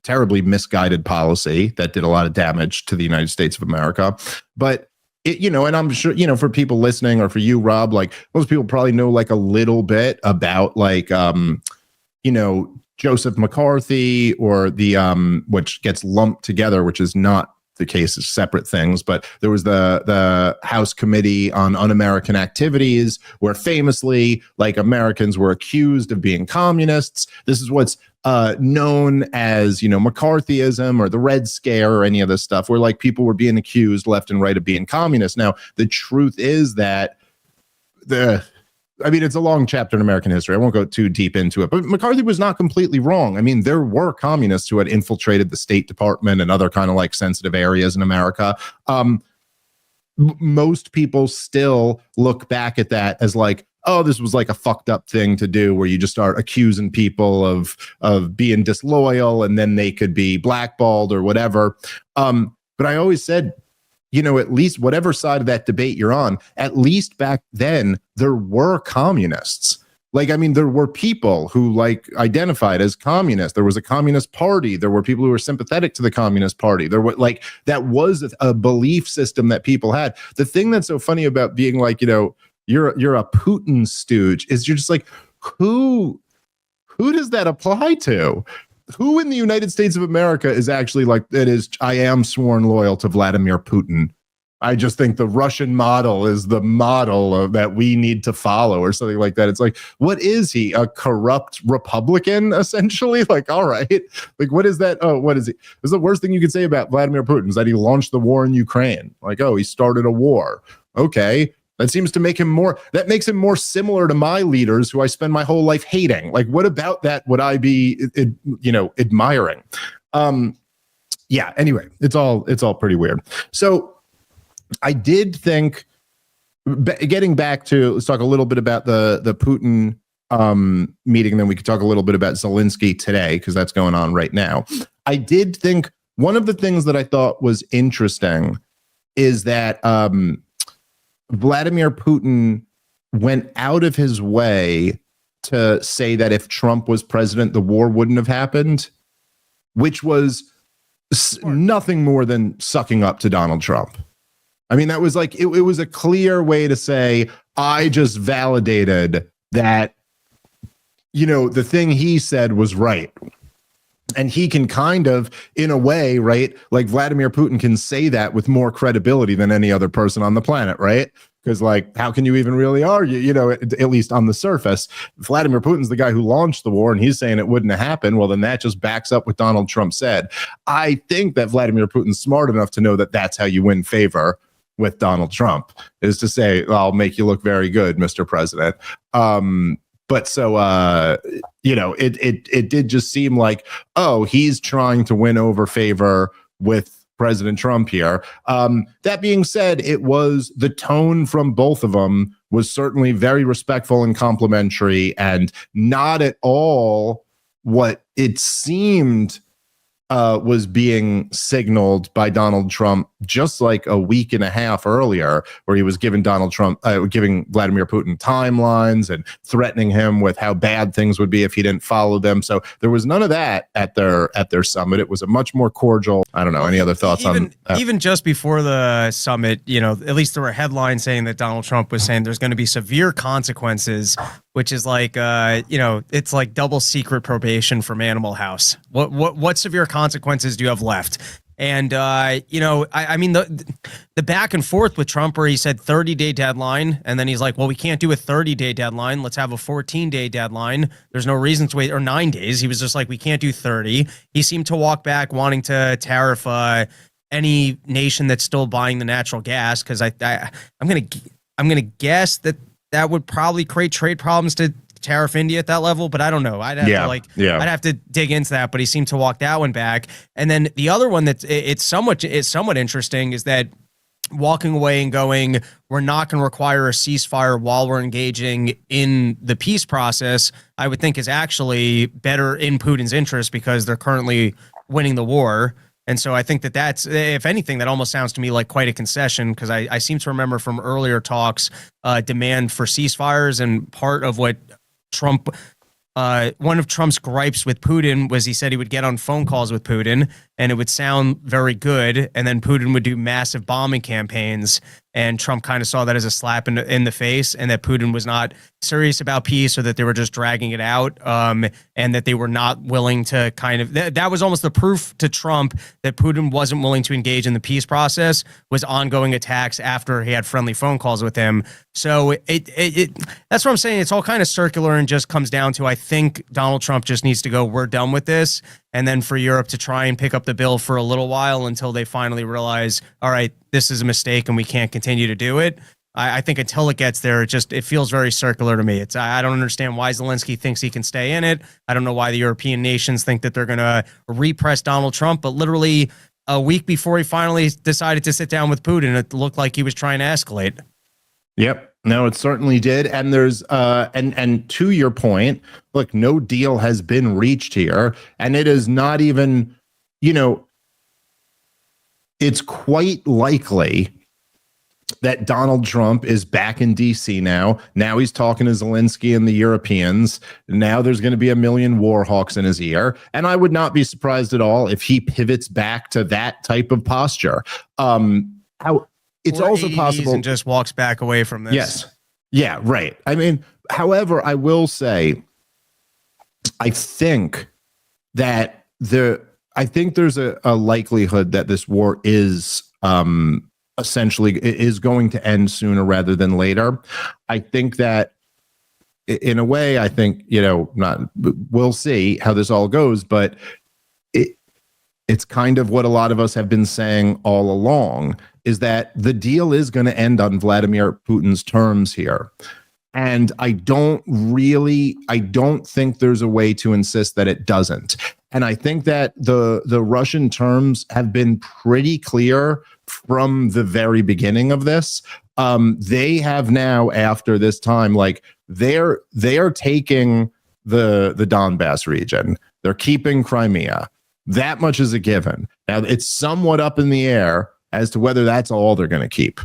terribly misguided policy that did a lot of damage to the United States of America. But and I'm sure, for people listening, or for you, Rob, most people probably know a little bit about Joseph McCarthy, or the which gets lumped together, which is not the case, as separate things. But there was the House Committee on Un-American Activities, where famously Americans were accused of being communists. This is what's known as, McCarthyism, or the Red Scare, or any of this stuff, where people were being accused left and right of being communists. Now, the truth is that it's a long chapter in American history. I won't go too deep into it, but McCarthy was not completely wrong. I mean, there were communists who had infiltrated the State Department and other kind of sensitive areas in America. Most people still look back at that as oh, this was a fucked up thing to do, where you just start accusing people of being disloyal, and then they could be blackballed or whatever. But I always said, at least whatever side of that debate you're on, at least back then there were communists. There were people who identified as communists. There was a communist party. There were people who were sympathetic to the communist party. There were that was a belief system that people had. The thing that's so funny about being you're a Putin stooge is you're just who does that apply to? Who in the United States of America is actually I am sworn loyal to Vladimir Putin? I just think the Russian model is the model that we need to follow, or something like that. It's what is he? A corrupt Republican, essentially? All right. What is that? Oh, what is he? It's the worst thing you could say about Vladimir Putin is that he launched the war in Ukraine. Oh, he started a war. Okay. That seems to make him that makes him more similar to my leaders, who I spend my whole life hating. What about that would I be, admiring? Anyway, it's all pretty weird. So I did think, getting back to, let's talk a little bit about the Putin meeting, then we could talk a little bit about Zelensky today, because that's going on right now. I did think one of the things that I thought was interesting is that Vladimir Putin went out of his way to say that if Trump was president, the war wouldn't have happened, which was nothing more than sucking up to Donald Trump. I mean, that was like, it was a clear way to say, I just validated that, the thing he said was right. And he can kind of, in a way, right, like Vladimir Putin can say that with more credibility than any other person on the planet, right? Because, like, how can you even really argue, at least on the surface? Vladimir Putin's the guy who launched the war, and he's saying it wouldn't have happened. Well, then that just backs up what Donald Trump said. I think that Vladimir Putin's smart enough to know that that's how you win favor with Donald Trump, is to say, I'll make you look very good, Mr. President. But so, it did just seem like, oh, he's trying to win over favor with President Trump here. That being said, it was the tone from both of them was certainly very respectful and complimentary, and not at all what it seemed was being signaled by Donald Trump just like a week and a half earlier, where he was giving giving Vladimir Putin timelines and threatening him with how bad things would be if he didn't follow them. So there was none of that at their summit. It was a much more cordial. I don't know. Any other thoughts on even just before the summit? At least there were headlines saying that Donald Trump was saying there's going to be severe consequences, which is like it's like double secret probation from Animal House. What severe consequences do you have left? And I mean the back and forth with Trump, where he said 30-day deadline, and then he's like, well, we can't do a 30-day deadline. Let's have a 14-day deadline. There's no reason to wait, or 9 days. He was just like, we can't do 30. He seemed to walk back, wanting to tariff any nation that's still buying the natural gas, because I'm gonna guess that would probably create trade problems to tariff India at that level, but I don't know. I'd have to dig into that, but he seemed to walk that one back. And then the other one that's it's somewhat interesting is that walking away and going, we're not going to require a ceasefire while we're engaging in the peace process, I would think is actually better in Putin's interest, because they're currently winning the war. And so I think that's, if anything, that almost sounds to me like quite a concession, because I seem to remember from earlier talks, demand for ceasefires, and part of what Trump, one of Trump's gripes with Putin was he said he would get on phone calls with Putin and it would sound very good, and then Putin would do massive bombing campaigns, and Trump kind of saw that as a slap in the face, and that Putin was not serious about peace, or that they were just dragging it out, and that they were not willing to kind of, that was almost the proof to Trump that Putin wasn't willing to engage in the peace process, was ongoing attacks after he had friendly phone calls with him. So that's what I'm saying. It's all kind of circular, and just comes down to, I think Donald Trump just needs to go, we're done with this, and then for Europe to try and pick up the bill for a little while until they finally realize, all right, this is a mistake and we can't continue to do it. I think until it gets there, it feels very circular to me. I don't understand why Zelensky thinks he can stay in it. I don't know why the European nations think that they're going to repress Donald Trump, but literally a week before he finally decided to sit down with Putin, it looked like he was trying to escalate. Yep. No, it certainly did. And there's and to your point, look, no deal has been reached here, and it is not even, it's quite likely that Donald Trump is back in DC now. Now he's talking to Zelensky and the Europeans. Now there's going to be a million war hawks in his ear. And I would not be surprised at all if he pivots back to that type of posture. It's or also possible, and just walks back away from this. Yes. Yeah, right. I mean, however, I will say, I think there's a likelihood that this war is essentially is going to end sooner rather than later. I think that in a way, I think, we'll see how this all goes, but it's kind of what a lot of us have been saying all along, is that the deal is going to end on Vladimir Putin's terms here. And I don't think there's a way to insist that it doesn't. And I think that the Russian terms have been pretty clear from the very beginning of this. They have now, after this time, like they're taking the Donbass region. They're keeping Crimea. That much is a given. Now, it's somewhat up in the air as to whether that's all they're going to keep.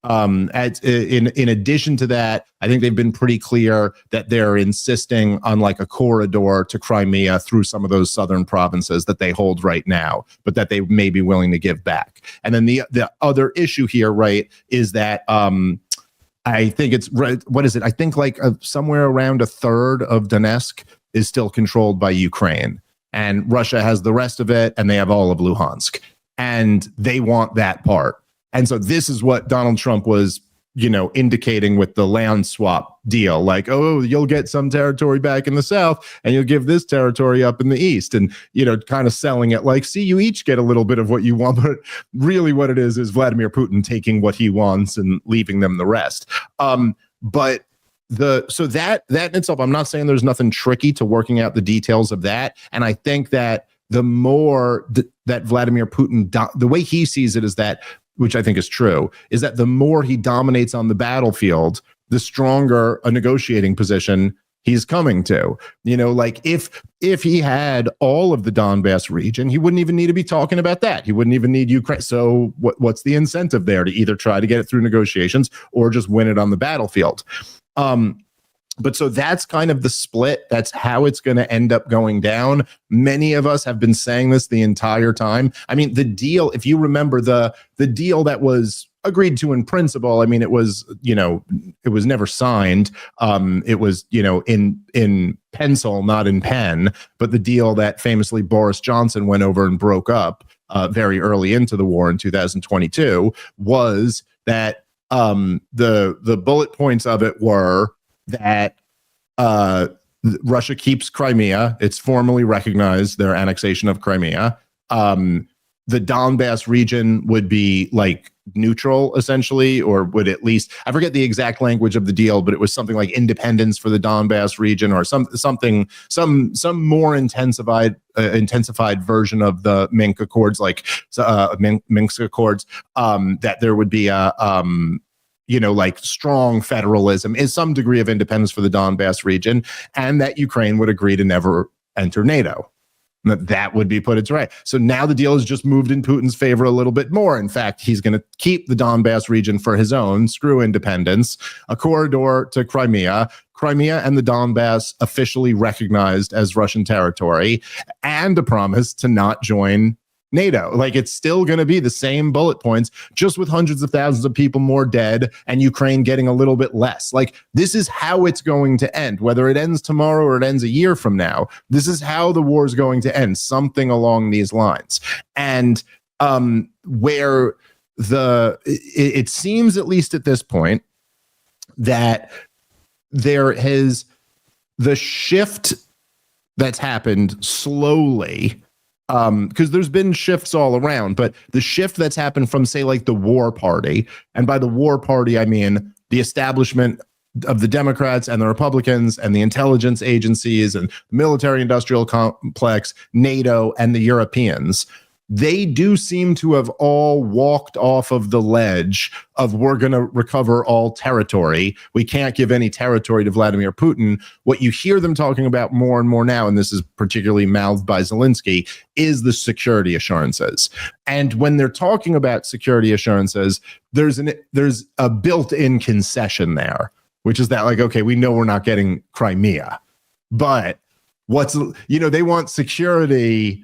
In addition to that, I think they've been pretty clear that they're insisting on like a corridor to Crimea through some of those southern provinces that they hold right now, but that they may be willing to give back. And then the other issue here, right, is that I think it's what is it? I think like somewhere around a third of Donetsk is still controlled by Ukraine, and Russia has the rest of it, and they have all of Luhansk, and they want that part. And so this is what Donald Trump was, indicating with the land swap deal. Like, oh, you'll get some territory back in the south and you'll give this territory up in the east. And, kind of selling it like, see, you each get a little bit of what you want. But really what it is Vladimir Putin taking what he wants and leaving them the rest. But that in itself, I'm not saying there's nothing tricky to working out the details of that. And I think that the more that Vladimir Putin, the way he sees it is that, which I think is true, is that the more he dominates on the battlefield, the stronger a negotiating position he's coming to. Like if he had all of the Donbass region, he wouldn't even need to be talking about that. He wouldn't even need Ukraine. So what's the incentive there to either try to get it through negotiations or just win it on the battlefield? But so that's kind of the split. That's how it's going to end up going down. Many of us have been saying this the entire time. I mean, the deal, if you remember the deal that was agreed to in principle, I mean, it was never signed. It was, in pencil, not in pen. But the deal that famously Boris Johnson went over and broke up very early into the war in 2022 was that the bullet points of it were that Russia keeps Crimea. It's formally recognized, their annexation of Crimea. The Donbass region would be like neutral, essentially, or would at least, I forget the exact language of the deal, but it was something like independence for the Donbass region or some more intensified version of the Minsk Accords, like Minsk Accords, that there would be a like strong federalism, is some degree of independence for the Donbass region, and that Ukraine would agree to never enter NATO. That would be put into right. So now the deal has just moved in Putin's favor a little bit more. In fact, he's going to keep the Donbass region for his own, screw independence, a corridor to Crimea and the Donbass officially recognized as Russian territory, and a promise to not join NATO. Like, it's still going to be the same bullet points, just with hundreds of thousands of people more dead and Ukraine getting a little bit less. Like, this is how it's going to end, whether it ends tomorrow or it ends a year from now. This is how the war is going to end, something along these lines. And where it seems, at least at this point, that there has the shift that's happened slowly, because there's been shifts all around, but the shift that's happened from, say, like the war party, and by the war party, I mean the establishment of the Democrats and the Republicans and the intelligence agencies and the military industrial complex, NATO, and the Europeans, they do seem to have all walked off of the ledge of, we're going to recover all territory. We can't give any territory to Vladimir Putin. What you hear them talking about more and more now, and this is particularly mouthed by Zelensky, is the security assurances. And when they're talking about security assurances, there's a built-in concession there, which is that, like, okay, we know we're not getting Crimea, but they want security.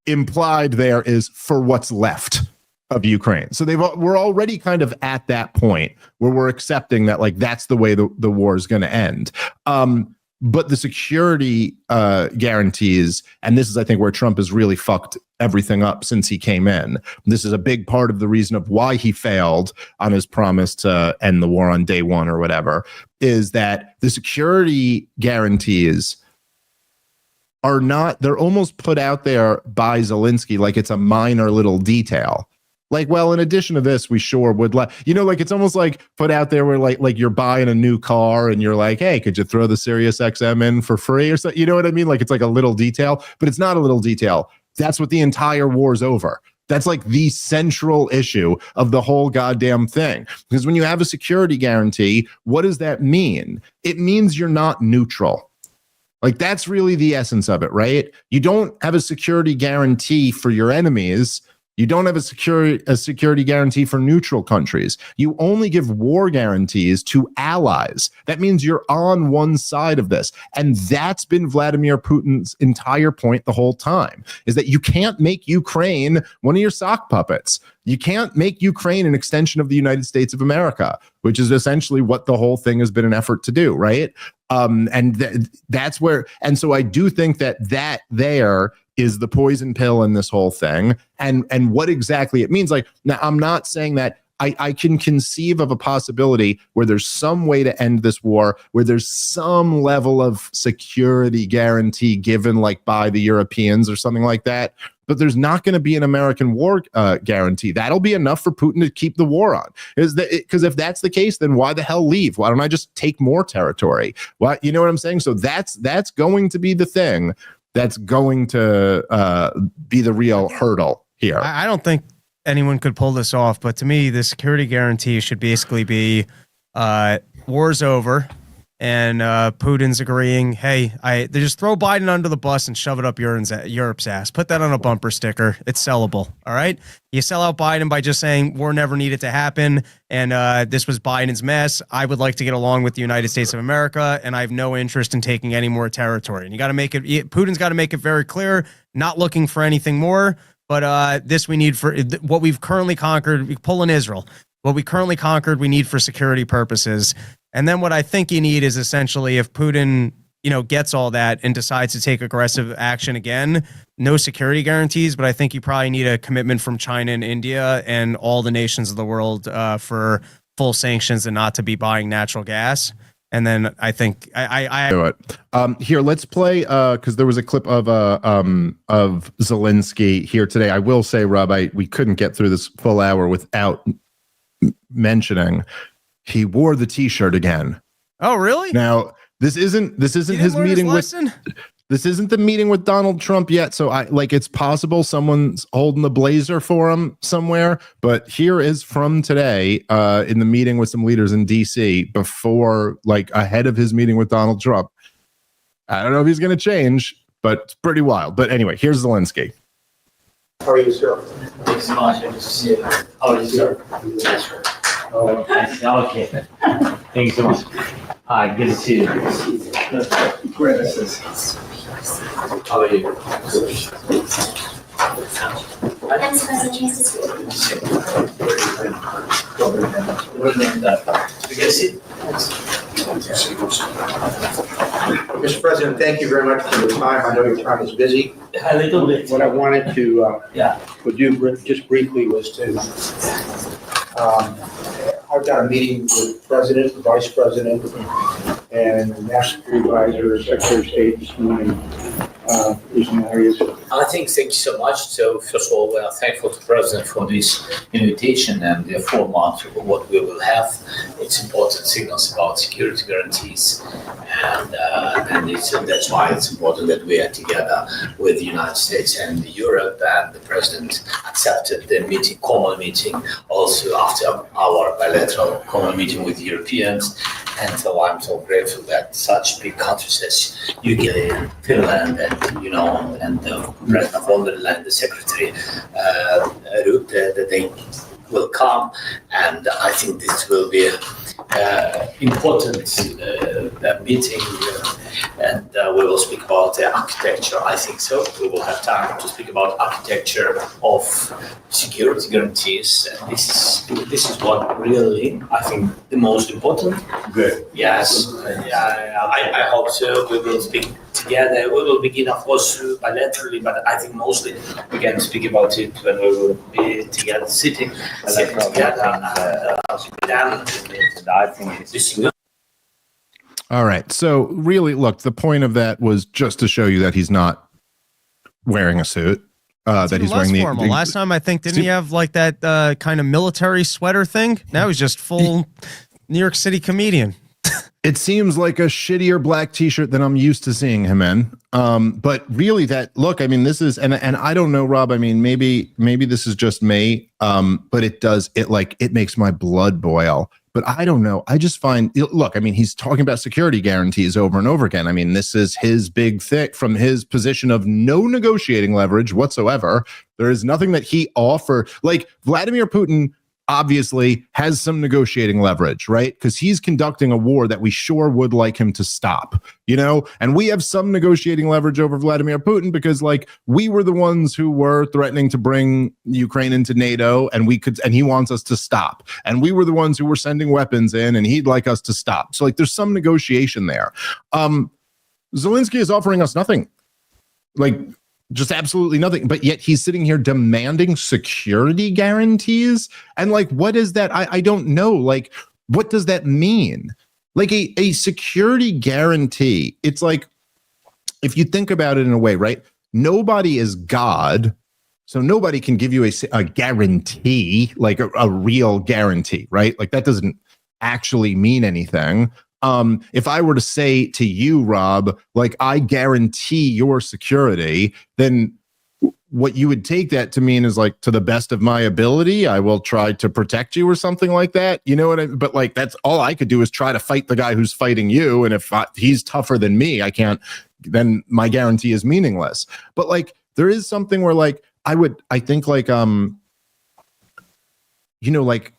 Implied there is for what's left of Ukraine. So we're already kind of at that point where we're accepting that, like, that's the way the war is going to end. But the security guarantees, and this is, I think, where Trump has really fucked everything up since he came in. This is a big part of the reason of why he failed on his promise to end the war on day one or whatever, is that the security guarantees they're almost put out there by Zelensky like it's a minor little detail. Like, well, in addition to this, we sure would like it's almost like put out there where like you're buying a new car and you're like, hey, could you throw the Sirius XM in for free or something? You know what I mean? Like, it's like a little detail, but it's not a little detail. That's what the entire war's over. That's like the central issue of the whole goddamn thing. Because when you have a security guarantee, what does that mean? It means you're not neutral. Like, that's really the essence of it, right? You don't have a security guarantee for your enemies You don't have a security guarantee for neutral countries. You only give war guarantees to allies. That means you're on one side of this. And that's been Vladimir Putin's entire point the whole time, is that you can't make Ukraine one of your sock puppets. You can't make Ukraine an extension of the United States of America, which is essentially what the whole thing has been an effort to do, right? That's where, and so I do think that there is the poison pill in this whole thing, and what exactly it means. Like, now, I'm not saying that I can conceive of a possibility where there's some way to end this war, where there's some level of security guarantee given, like by the Europeans or something like that. But there's not going to be an American war guarantee. That'll be enough for Putin to keep the war on. Because if that's the case, then why the hell leave? Why don't I just take more territory? Why, you know what I'm saying? So that's going to be the thing that's going to be the real hurdle here. I don't think anyone could pull this off, but to me, the security guarantee should basically be war's over, and Putin's agreeing, hey, they just throw Biden under the bus and shove it up Europe's ass. Put that on a bumper sticker. It's sellable, all right? You sell out Biden by just saying war never needed to happen, and this was Biden's mess. I would like to get along with the United States of America, and I have no interest in taking any more territory. And you got to make it, Putin's got to make it very clear, not looking for anything more, but this we need for what we've currently conquered. We pull in Israel. What we currently conquered, we need for security purposes. And then what I think you need is essentially, if Putin, gets all that and decides to take aggressive action again, no security guarantees, but I think you probably need a commitment from China and India and all the nations of the world for full sanctions and not to be buying natural gas. And then I think I do it. Here, let's play because there was a clip of Zelensky here today. I will say, Rob, we couldn't get through this full hour without mentioning he wore the T-shirt again. Oh, really? Now this isn't his meeting with. This isn't the meeting with Donald Trump yet, so it's possible someone's holding the blazer for him somewhere. But here is from today in the meeting with some leaders in D.C. before, ahead of his meeting with Donald Trump. I don't know if he's going to change, but it's pretty wild. But anyway, here's Zelensky. How are you, sir? Thanks so much. Good to see you. How are you, sir? Yes, sir. Oh, okay. Thank you so much. Hi, good to see you. Great. How are you? Mr. President, thank you very much for your time. I know your time is busy. A little bit. What I wanted to do just briefly was to I've got a meeting with the President, the Vice President, and the National Security Advisor, Secretary of State this morning. There's some areas. Thank you so much. So first of all, we are thankful to the President for this invitation and the format of what we will have. It's important signals about security guarantees, and that's why it's important that we are together with the United States and Europe. And the President accepted the common meeting, also after our bilateral common meeting with the Europeans. And so I'm so grateful that such big countries as UK, Finland, and President von der Leyen, the Secretary, Rutte, that they will come, and I think this will be important meeting, and we will speak about the architecture. I think so. We will have time to speak about architecture of security guarantees. And this is what really I think the most important. Good. Yes. I hope so. We will speak together. We will begin, of course, bilaterally, but I think mostly we can speak about it when we will be together, sitting together. I think this is. All right. So really, look, the point of that was just to show you that he's not wearing a suit. That he's wearing the last time, I think, didn't he have that kind of military sweater thing? Now he's just full New York City comedian. It seems like a shittier black T-shirt than I'm used to seeing him in. But really, this is, and I don't know, Rob. I mean, maybe this is just me. But it makes my blood boil But I don't know. I just find, look, I mean, he's talking about security guarantees over and over again. I mean, this is his big thing from his position of no negotiating leverage whatsoever. There is nothing that he offer. Like Vladimir Putin obviously has some negotiating leverage, right? Because he's conducting a war that we sure would like him to stop, you know? And we have some negotiating leverage over Vladimir Putin because like we were the ones who were threatening to bring Ukraine into NATO and he wants us to stop. And we were the ones who were sending weapons in and he'd like us to stop. So like there's some negotiation there. Zelensky is offering us nothing. Like just absolutely nothing, but yet he's sitting here demanding security guarantees. And like, what is that? I don't know. Like, what does that mean? Like a security guarantee. It's like, if you think about it in a way, right? Nobody is God. So nobody can give you a guarantee, like a real guarantee, right? Like that doesn't actually mean anything. If I were to say to you, Rob, like I guarantee your security, then what you would take that to mean is like, to the best of my ability, I will try to protect you or something like that. You know what I mean? But like, that's all I could do is try to fight the guy who's fighting you. And if he's tougher than me, I can't, then my guarantee is meaningless. But like, there is something where like, I think like, you know, like,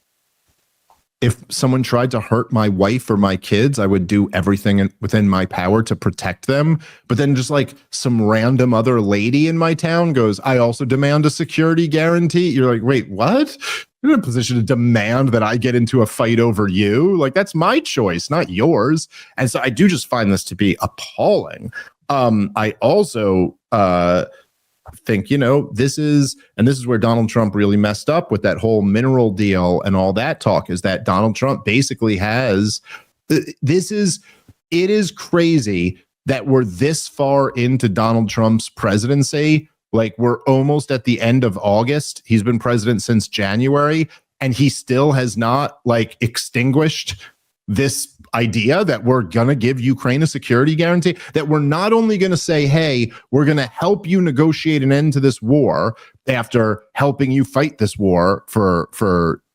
if someone tried to hurt my wife or my kids, I would do everything within my power to protect them. But then just like some random other lady in my town goes, I also demand a security guarantee. You're like, wait, what? You're in a position to demand that I get into a fight over you. Like that's my choice, not yours. And so I do just find this to be appalling. I also, think, you know, this is where Donald Trump really messed up with that whole mineral deal and all that talk, is that Donald Trump basically has, it is crazy that we're this far into Donald Trump's presidency. Like we're almost at the end of August. He's been president since January and he still has not like extinguished this idea that we're going to give Ukraine a security guarantee, that we're not only going to say, hey, we're going to help you negotiate an end to this war after helping you fight this war for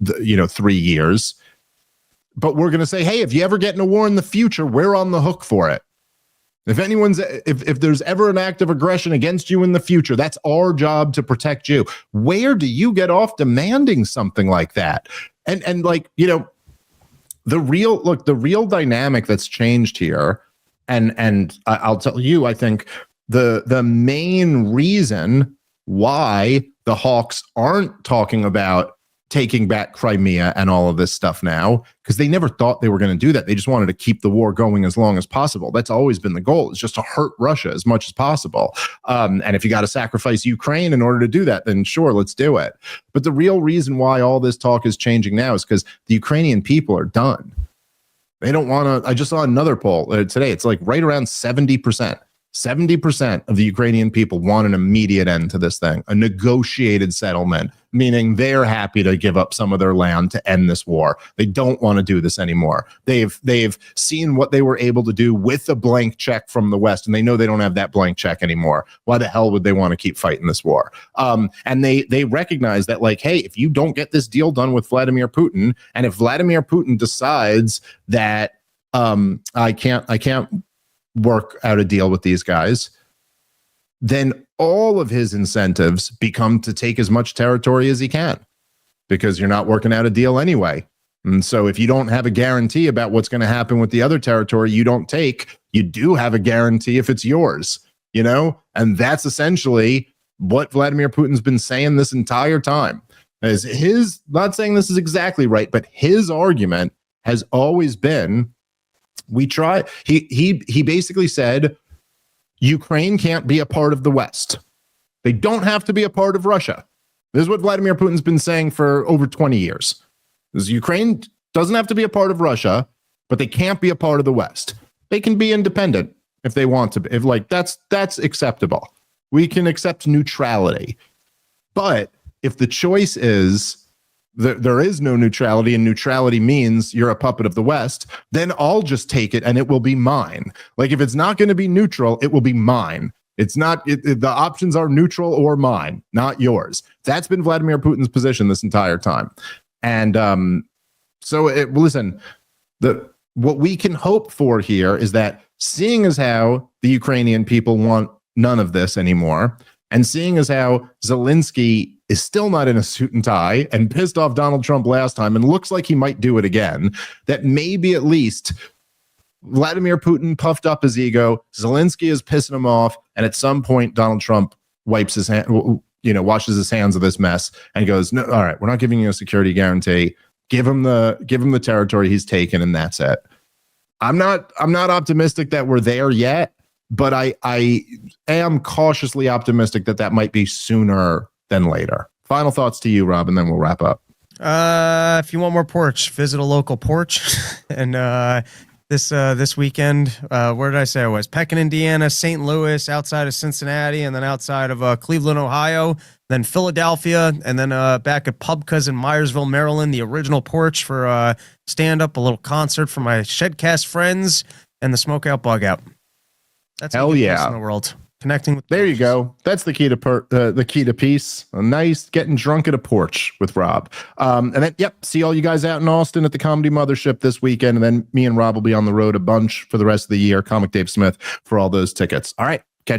3 years, but we're going to say, hey, if you ever get in a war in the future, we're on the hook for it. If there's ever an act of aggression against you in the future, that's our job to protect you. Where do you get off demanding something like that? And like, you know, the real dynamic that's changed here, and I'll tell you, I think the main reason why the Hawks aren't talking about taking back Crimea and all of this stuff now, because they never thought they were going to do that. They just wanted to keep the war going as long as possible. That's always been the goal, is just to hurt Russia as much as possible. And if you got to sacrifice Ukraine in order to do that, then sure, let's do it. But the real reason why all this talk is changing now is because the Ukrainian people are done. They don't want to. I just saw another poll today. It's like right around 70%. 70% of the Ukrainian people want an immediate end to this thing, a negotiated settlement, meaning they're happy to give up some of their land to end this war. They don't want to do this anymore. They've seen what they were able to do with a blank check from the West, and they know they don't have that blank check anymore. Why the hell would they want to keep fighting this war? And they recognize that, like, hey, if you don't get this deal done with Vladimir Putin, and if Vladimir Putin decides that I can't work out a deal with these guys, then all of his incentives become to take as much territory as he can, because you're not working out a deal anyway. And so if you don't have a guarantee about what's going to happen with the other territory you don't take, you do have a guarantee if it's yours, you know? And that's essentially what Vladimir Putin's been saying this entire time. Not saying this is exactly right, but his argument has always been, he basically said Ukraine can't be a part of the West. They don't have to be a part of Russia. This is what Vladimir Putin's been saying for over 20 years. Ukraine doesn't have to be a part of Russia, but they can't be a part of the West. They can be independent if they want to be. If like that's acceptable. We can accept neutrality. But if the choice is there is no neutrality, and neutrality means you're a puppet of the West, then I'll just take it and it will be mine. Like if it's not going to be neutral, it will be mine. It's not, the options are neutral or mine, not yours. That's been Vladimir Putin's position this entire time. And Listen, what we can hope for here is that, seeing as how the Ukrainian people want none of this anymore, and seeing as how Zelensky is still not in a suit and tie and pissed off Donald Trump last time and looks like he might do it again, that maybe at least Vladimir Putin puffed up his ego, Zelensky is pissing him off, and at some point Donald Trump wipes his hand, washes his hands of this mess and goes, no, all right, we're not giving you a security guarantee. Give him the territory he's taken, and that's it. I'm not optimistic that we're there yet, but I am cautiously optimistic that might be sooner than later. Final thoughts to you, Rob, and then we'll wrap up. If you want more porch, visit a local porch. And this weekend, where did I say I was? Pekin, Indiana, St. Louis, outside of Cincinnati, and then outside of Cleveland, Ohio, then Philadelphia, and then back at Pubcas in Myersville, Maryland, the original porch for stand-up, a little concert for my Shedcast friends, and the Smoke Out Bug Out. That's hell yeah in the world. Connecting with there porches. You go. That's the key to the key to peace. A nice getting drunk at a porch with Rob. And then see all you guys out in Austin at the Comedy Mothership this weekend. And then me and Rob will be on the road a bunch for the rest of the year. Comic Dave Smith for all those tickets. All right.